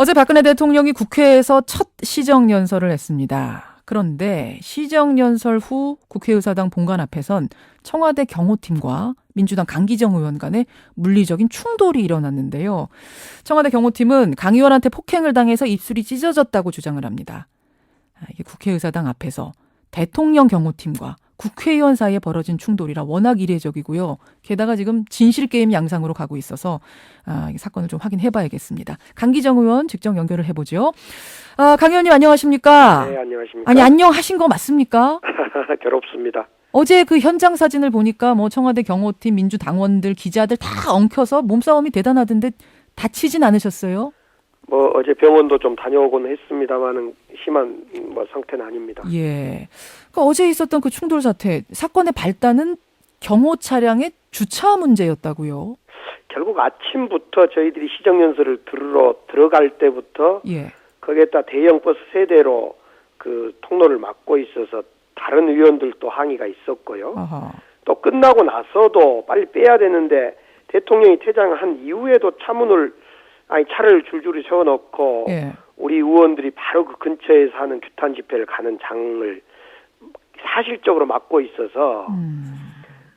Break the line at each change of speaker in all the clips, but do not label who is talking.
어제 박근혜 대통령이 국회에서 첫 시정연설을 했습니다. 그런데 시정연설 후 국회의사당 본관 앞에선 청와대 경호팀과 민주당 강기정 의원 간의 물리적인 충돌이 일어났는데요. 청와대 경호팀은 강 의원한테 폭행을 당해서 입술이 찢어졌다고 주장을 합니다. 이게 국회의사당 앞에서 대통령 경호팀과 국회의원 사이에 벌어진 충돌이라 워낙 이례적이고요. 게다가 지금 진실게임 양상으로 가고 있어서 이 사건을 좀 확인해봐야겠습니다. 강기정 의원 직접 연결을 해보죠. 강 의원님 안녕하십니까?
네, 안녕하십니까?
아니 안녕하신 거 맞습니까?
괴롭습니다.
어제 그 현장 사진을 보니까 뭐 청와대 경호팀, 민주당원들, 기자들 다 엉켜서 몸싸움이 대단하던데 다치진 않으셨어요?
뭐 어제 병원도 좀 다녀오곤 했습니다만은 심한 상태는 아닙니다.
예. 그러니까 어제 있었던 그 충돌 사태, 사건의 발단은 경호 차량의 주차 문제였다고요?
결국 아침부터 저희들이 시정연설을 들으러 들어갈 때부터
예.
거기에다 대형 버스 세대로 그 통로를 막고 있어서 다른 의원들도 항의가 있었고요.
아하.
또 끝나고 나서도 빨리 빼야 되는데 대통령이 퇴장한 이후에도 차를 줄줄이 세워놓고
예.
우리 의원들이 바로 그 근처에서 하는 규탄 집회를 가는 장을 사실적으로 막고 있어서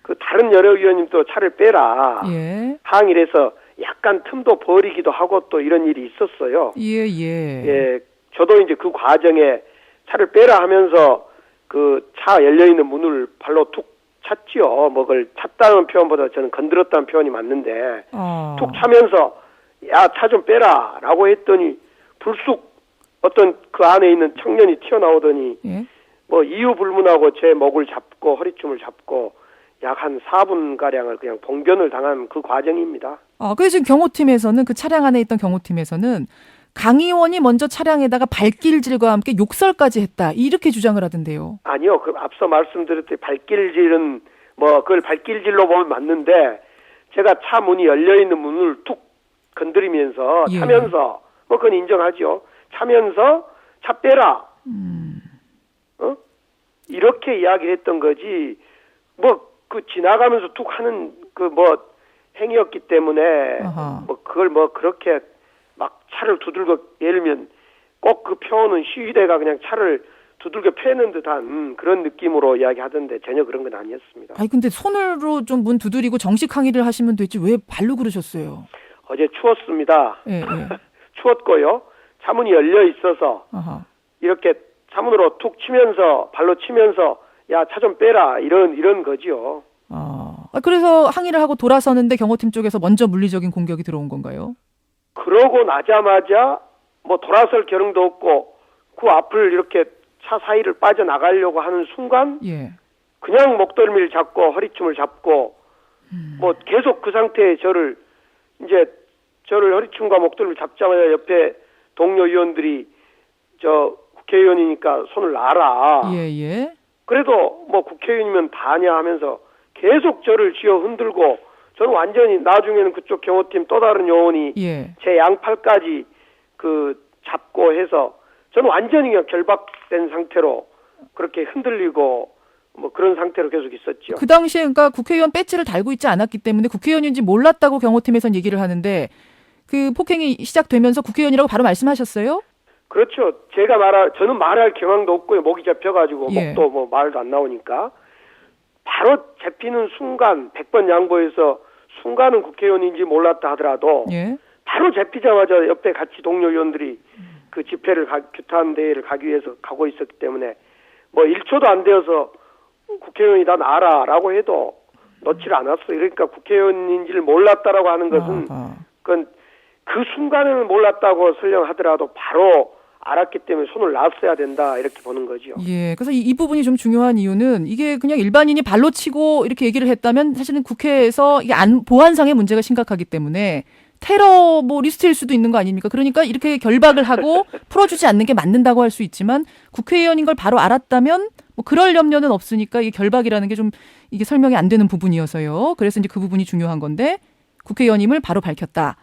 그 다른 여러 의원님도 차를 빼라
예.
항의를 해서 약간 틈도 버리기도 하고 또 이런 일이 있었어요.
예.
예, 저도 이제 그 과정에 차를 빼라 하면서 그 차 열려있는 문을 발로 툭 찼지요. 그걸 찼다는 표현보다 저는 건드렸다는 표현이 맞는데 툭 차면서 야, 차 좀 빼라 라고 했더니 불쑥 어떤 그 안에 있는 청년이 튀어나오더니
예.
이유 불문하고 제 목을 잡고 허리춤을 잡고 약 한 4분가량을 그냥 봉변을 당한 그 과정입니다.
그래서 지금 경호팀에서는 그 차량 안에 있던 경호팀에서는 강 의원이 먼저 차량에다가 발길질과 함께 욕설까지 했다. 이렇게 주장을 하던데요.
아니요. 그 앞서 말씀드렸듯이 발길질은 그걸 발길질로 보면 맞는데 제가 차 문이 열려있는 문을 툭 건드리면서
예.
차면서 그건 인정하죠. 차면서 차 빼라. 이렇게 이야기를 했던 거지. 지나가면서 툭 하는 행위였기 때문에
아하.
그걸 그렇게 막 차를 두들겨 예를 들면 꼭 그 표현은 시위대가 그냥 차를 두들겨 패는 듯한 그런 느낌으로 이야기하던데 전혀 그런 건 아니었습니다.
아니 근데 손으로 좀 문 두드리고 정식 항의를 하시면 되지 왜 발로 그러셨어요?
어제 추웠습니다.
예.
추웠고요. 차문이 열려 있어서
아하.
이렇게 차문으로 툭 치면서 발로 치면서 야, 차 좀 빼라 이런 거지요.
그래서 항의를 하고 돌아서는데 경호팀 쪽에서 먼저 물리적인 공격이 들어온 건가요?
그러고 나자마자 돌아설 겨를도 없고 그 앞을 이렇게 차 사이를 빠져나가려고 하는 순간
예.
그냥 목덜미를 잡고 허리춤을 잡고 계속 그 상태에 저를 허리춤과 목덜미를 잡자마자 옆에 동료 의원들이 국회의원이니까 손을 놔라.
예.
그래도 국회의원이면 다냐 하면서 계속 저를 쥐어 흔들고 저는 완전히 나중에는 그쪽 경호팀 또 다른 요원이
예.
제 양팔까지 잡고 해서 저는 완전히 그냥 결박된 상태로 그렇게 흔들리고 그런 상태로 계속 있었죠.
그 당시에 그러니까 국회의원 배지를 달고 있지 않았기 때문에 국회의원인지 몰랐다고 경호팀에서는 얘기를 하는데 그 폭행이 시작되면서 국회의원이라고 바로 말씀하셨어요?
그렇죠. 저는 말할 경황도 없고요. 목이 잡혀가지고
예.
목도 말도 안 나오니까 바로 잡히는 순간 100번 양보해서 순간은 국회의원인지 몰랐다 하더라도
예.
바로 잡히자마자 옆에 같이 동료 의원들이 그 집회를 규탄 대회를 가기 위해서 가고 있었기 때문에 1초도 안 되어서 국회의원이 다 나라라고 해도 넣지를 않았어요. 그러니까 국회의원인지를 몰랐다라고 하는 것은 그건 그 순간에는 몰랐다고 설령하더라도 바로 알았기 때문에 손을 놨어야 된다 이렇게 보는 거죠.
예, 그래서 이 부분이 좀 중요한 이유는 이게 그냥 일반인이 발로 치고 이렇게 얘기를 했다면 사실은 국회에서 이게 보안상의 문제가 심각하기 때문에 테러 리스트일 수도 있는 거 아닙니까? 그러니까 이렇게 결박을 하고 풀어주지 않는 게 맞는다고 할 수 있지만 국회의원인 걸 바로 알았다면 그럴 염려는 없으니까 이게 결박이라는 게 좀 이게 설명이 안 되는 부분이어서요. 그래서 이제 그 부분이 중요한 건데 국회의원임을 바로 밝혔다.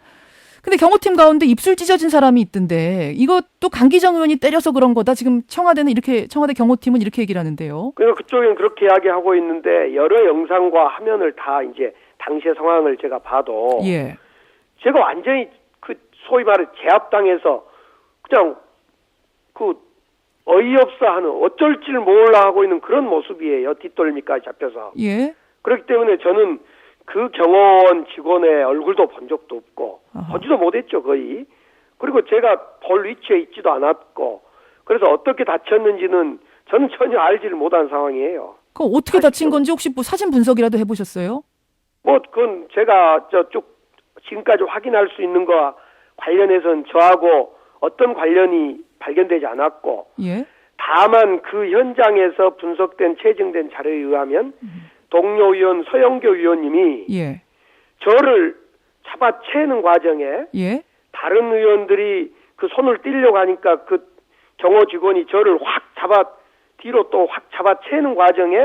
근데 경호팀 가운데 입술 찢어진 사람이 있던데 이것도 강기정 의원이 때려서 그런 거다. 지금 청와대 경호팀은 이렇게 얘기를 하는데요.
그래서 그쪽엔 그렇게 이야기하고 있는데 여러 영상과 화면을 다 이제 당시의 상황을 제가 봐도
예.
제가 완전히 소위 말해 제압당해서 그냥 그 어이없어 하는 어쩔 줄 몰라 하고 있는 그런 모습이에요. 뒷덜미까지 잡혀서.
예.
그렇기 때문에 저는 그 경호원 직원의 얼굴도 본 적도 없고
아하.
보지도 못했죠 거의. 그리고 제가 볼 위치에 있지도 않았고 그래서 어떻게 다쳤는지는 저는 전혀 알지를 못한 상황이에요.
그 어떻게 다친 건지 혹시 뭐 사진 분석이라도 해보셨어요?
뭐 그건 제가 쭉 지금까지 확인할 수 있는 거와 관련해서는 저하고 어떤 관련이 발견되지 않았고
예.
다만 그 현장에서 분석된 채증된 자료에 의하면 동료 의원 서영교 의원님이
예.
저를 잡아채는 과정에
예.
다른 의원들이 그 손을 떼려고 하니까 그 경호 직원이 저를 뒤로 또 확 잡아채는 과정에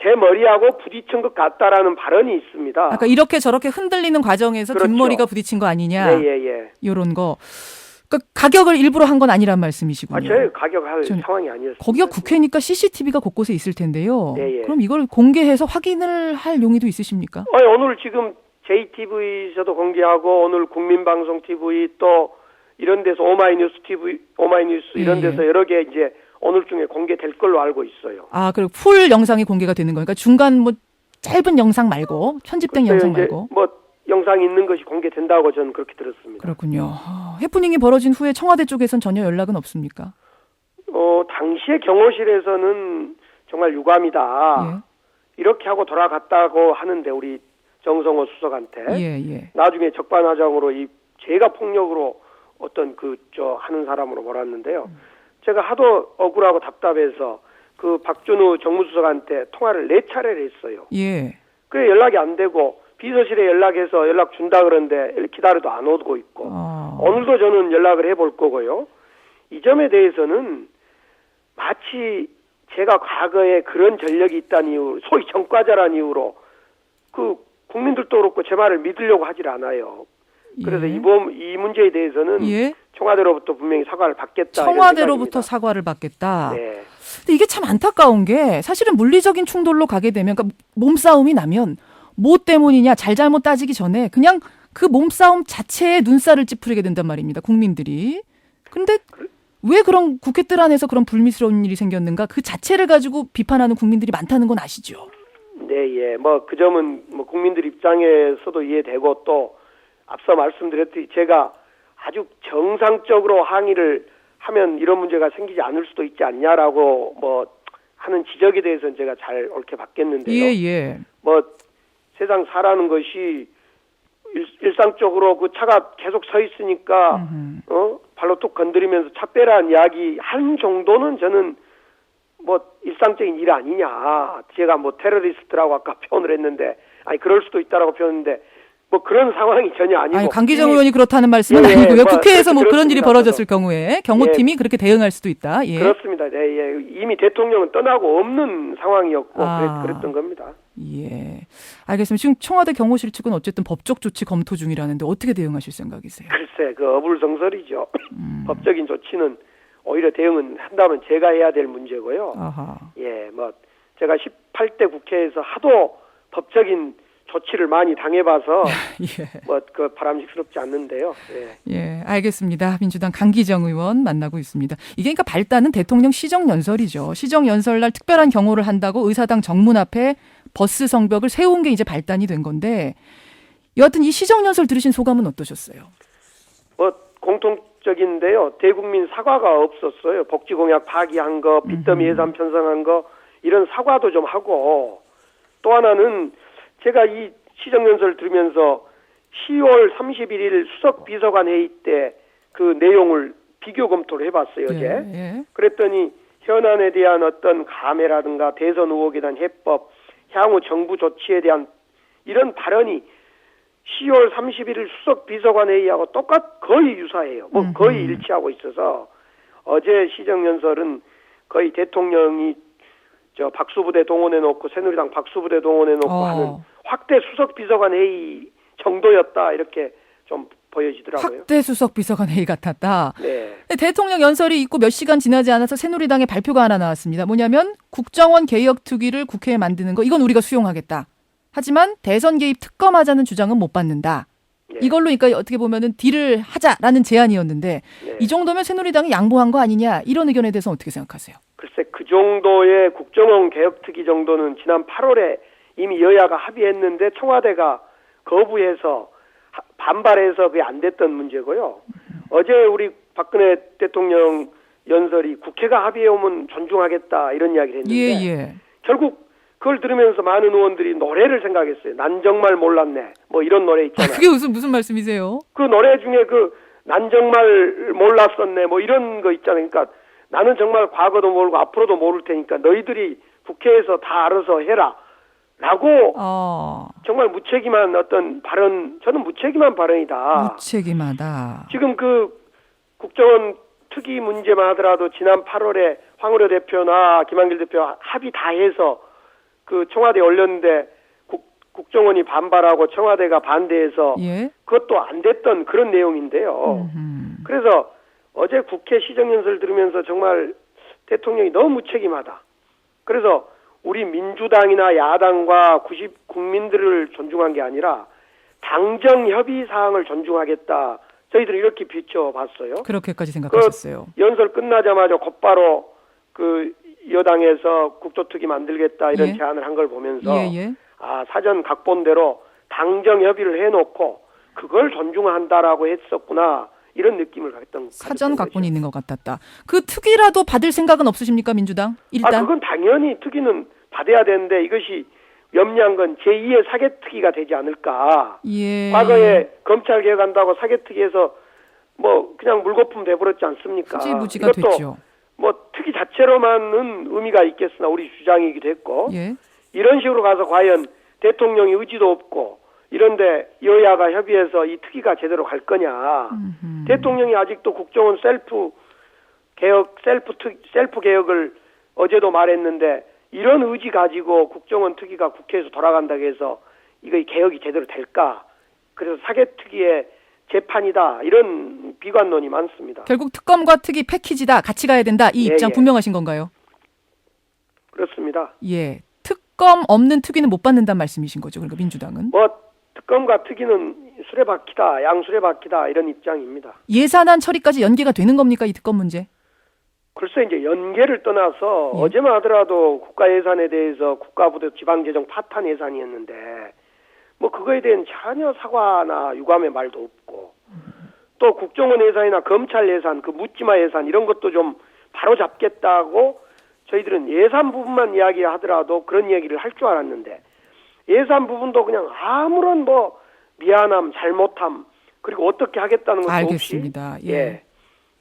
제 머리하고 부딪힌 것 같다라는 발언이 있습니다.
아까 이렇게 저렇게 흔들리는 과정에서
그렇죠.
뒷머리가 부딪힌 거 아니냐?
예.
이런 거. 그러니까 가격을 일부러 한 건 아니란 말씀이시군요.
저희 가격할 상황이 아니었습니다.
거기가 국회니까 CCTV가 곳곳에 있을 텐데요.
예.
그럼 이걸 공개해서 확인을 할 용의도 있으십니까?
오늘 지금 JTV에서도 공개하고 오늘 국민방송TV 또 이런 데서 오마이뉴스 TV, 오마이뉴스 이런 데서 여러 개 이제 오늘 중에 공개될 걸로 알고 있어요.
아, 그리고 풀 영상이 공개가 되는 거니까 중간 뭐 짧은 영상 말고 편집된 영상 말고.
뭐 영상이 있는 것이 공개된다고 저는 그렇게 들었습니다.
그렇군요. 해프닝이 벌어진 후에 청와대 쪽에선 전혀 연락은 없습니까?
당시에 경호실에서는 정말 유감이다.
예.
이렇게 하고 돌아갔다고 하는데 우리 정성호 수석한테
예.
나중에 적반하장으로 제가 폭력으로 어떤 하는 사람으로 몰았는데요. 제가 하도 억울하고 답답해서 그 박준우 정무수석한테 통화를 4차례를 했어요.
예.
그래 연락이 안 되고 비서실에 연락해서 연락 준다 그러는데 기다려도 안 오고 있고 오늘도 저는 연락을 해볼 거고요. 이 점에 대해서는 마치 제가 과거에 그런 전력이 있다는 이유로 소위 전과자라는 이유로 그 국민들도 그렇고 제 말을 믿으려고 하질 않아요. 그래서 이 문제에 대해서는 청와대로부터 분명히 사과를 받겠다.
청와대로부터 사과를 받겠다.
네.
근데 이게 참 안타까운 게 사실은 물리적인 충돌로 가게 되면 그러니까 몸싸움이 나면 뭐 때문이냐 잘잘못 따지기 전에 그냥 그 몸싸움 자체에 눈살을 찌푸리게 된단 말입니다. 국민들이. 그런데 왜 그런 국회 뜰 안에서 그런 불미스러운 일이 생겼는가 그 자체를 가지고 비판하는 국민들이 많다는 건 아시죠?
네. 뭐 그 점은 뭐 국민들 입장에서도 이해되고 또 앞서 말씀드렸듯이 제가 아주 정상적으로 항의를 하면 이런 문제가 생기지 않을 수도 있지 않냐라고 뭐 하는 지적에 대해서는 제가 잘 옳게 받겠는데요.
예.
뭐 세상 사라는 것이 일상적으로 그 차가 계속 서 있으니까 발로 툭 건드리면서 차 빼라는 이야기 한 정도는 저는 뭐 일상적인 일 아니냐. 제가 뭐 테러리스트라고 아까 표현을 했는데 아니 그럴 수도 있다라고 표현했는데 뭐 그런 상황이 전혀 아니고.
아니, 강기정 의원이 그렇다는 말씀은 아니고요. 국회에서 뭐 그런 일이 벌어졌을 경우에 경호팀이 그렇게 대응할 수도 있다. 예.
그렇습니다. 네. 이미 대통령은 떠나고 없는 상황이었고 그랬던 겁니다.
예. 알겠습니다. 지금 청와대 경호실 측은 어쨌든 법적 조치 검토 중이라는데 어떻게 대응하실 생각이세요?
글쎄, 그 어불성설이죠. 법적인 조치는 오히려 대응은 한다면 제가 해야 될 문제고요.
아하.
예, 뭐 제가 18대 국회에서 하도 법적인 조치를 많이 당해봐서 뭐 그 바람직스럽지 않는데요.
예, 알겠습니다. 민주당 강기정 의원 만나고 있습니다. 이게 그러니까 발단은 대통령 시정연설이죠. 시정연설날 특별한 경호를 한다고 의사당 정문 앞에 버스 성벽을 세운 게 이제 발단이 된 건데 여하튼 이 시정연설 들으신 소감은 어떠셨어요?
뭐 공통적인데요. 대국민 사과가 없었어요. 복지공약 파기한 거, 빚더미 예산 편성한 거 이런 사과도 좀 하고 또 하나는 제가 이 시정연설 들으면서 10월 31일 수석비서관 회의 때 그 내용을 비교 검토를 해봤어요, 어제. 그랬더니 현안에 대한 어떤 감회라든가 대선 의혹에 대한 해법, 향후 정부 조치에 대한 이런 발언이 10월 31일 수석비서관 회의하고 거의 유사해요. 뭐 거의 일치하고 있어서 어제 시정연설은 거의 대통령이 박수부대 동원해놓고 새누리당 박수부대 동원해놓고 하는 확대 수석비서관 회의 정도였다 이렇게 좀 보여지더라고요.
확대 수석비서관 회의 같았다.
네.
대통령 연설이 있고 몇 시간 지나지 않아서 새누리당의 발표가 하나 나왔습니다. 뭐냐면 국정원 개혁특위를 국회에 만드는 거 이건 우리가 수용하겠다. 하지만 대선 개입 특검하자는 주장은 못 받는다.
예.
이걸로 그러니까 어떻게 보면은 딜을 하자라는 제안이었는데
네.
이 정도면 새누리당이 양보한 거 아니냐 이런 의견에 대해서 어떻게 생각하세요?
글쎄 그 정도의 국정원 개혁특위 정도는 지난 8월에 이미 여야가 합의했는데 청와대가 거부해서 반발해서 그게 안 됐던 문제고요. 어제 우리 박근혜 대통령 연설이 국회가 합의해오면 존중하겠다 이런 이야기를 했는데
예.
결국 그걸 들으면서 많은 의원들이 노래를 생각했어요. 난 정말 몰랐네. 뭐 이런 노래 있잖아요.
그게 무슨 말씀이세요?
그 노래 중에 난 정말 몰랐었네. 뭐 이런 거 있잖아요. 그러니까 나는 정말 과거도 모르고 앞으로도 모를 테니까 너희들이 국회에서 다 알아서 해라. 라고 정말 무책임한 어떤 발언, 저는 무책임한 발언이다.
무책임하다.
지금 그 국정원 특위 문제만 하더라도 지난 8월에 황우려 대표나 김한길 대표 합의 다 해서 그 청와대에 올렸는데 국정원이 반발하고 청와대가 반대해서
예.
그것도 안 됐던 그런 내용인데요. 그래서 어제 국회 시정연설 들으면서 정말 대통령이 너무 무책임하다. 그래서 우리 민주당이나 야당과 국민들을 존중한 게 아니라 당정 협의 사항을 존중하겠다. 저희들은 이렇게 비춰봤어요.
그렇게까지 생각하셨어요.
그 연설 끝나자마자 곧바로 그 여당에서 국조특위 만들겠다 이런
예.
제안을 한 걸 보면서
예.
사전 각본대로 당정 협의를 해놓고 그걸 존중한다라고 했었구나 이런 느낌을 갖던
사전 각본이 있는 것 같았다. 그 특위라도 받을 생각은 없으십니까 민주당? 일단
그건 당연히 특위는 받아야 되는데 이것이 염려한 건 제2의 사개특위가 되지 않을까.
예.
과거에 검찰 개혁한다고 사개특위에서 뭐 그냥 물거품 돼버렸지 않습니까?
흐지부지가
이것도
됐죠.
뭐 특위 자체로만은 의미가 있겠으나 우리 주장이기도 했고
예.
이런 식으로 가서 과연 대통령이 의지도 없고 이런데 여야가 협의해서 이 특위가 제대로 갈 거냐. 대통령이 아직도 국정원 셀프 개혁을 어제도 말했는데 이런 의지 가지고 국정원 특위가 국회에서 돌아간다고 해서 이거 개혁이 제대로 될까? 그래서 사개특위의 재판이다. 이런 비관론이 많습니다.
결국 특검과 특위 패키지다. 같이 가야 된다. 이 입장 분명하신 건가요?
그렇습니다.
예. 특검 없는 특위는 못 받는다는 말씀이신 거죠. 그러니까 민주당은.
특검과 특위는 수레바퀴다. 양수레바퀴다. 이런 입장입니다.
예산안 처리까지 연계가 되는 겁니까? 이 특검 문제?
글쎄 이제 연계를 떠나서
예.
어제만 하더라도 국가 예산에 대해서 국가부도 지방재정 파탄 예산이었는데 뭐 그거에 대한 전혀 사과나 유감의 말도 없고 또 국정원 예산이나 검찰 예산, 그 묻지마 예산 이런 것도 좀 바로 잡겠다고 저희들은 예산 부분만 이야기하더라도 그런 얘기를 할 줄 알았는데 예산 부분도 그냥 아무런 뭐 미안함, 잘못함 그리고 어떻게 하겠다는 것도
알겠습니다.
없이 예.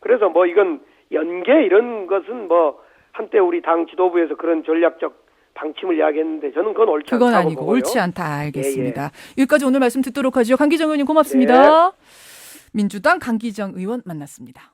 그래서 뭐 이건 연계 이런 것은 뭐 한때 우리 당 지도부에서 그런 전략적 방침을 이야기했는데 저는 그건 옳지 않다고
그건 아니고
보고요.
옳지 않다. 알겠습니다. 여기까지 오늘 말씀 듣도록 하죠. 강기정 의원님 고맙습니다.
네.
민주당 강기정 의원 만났습니다.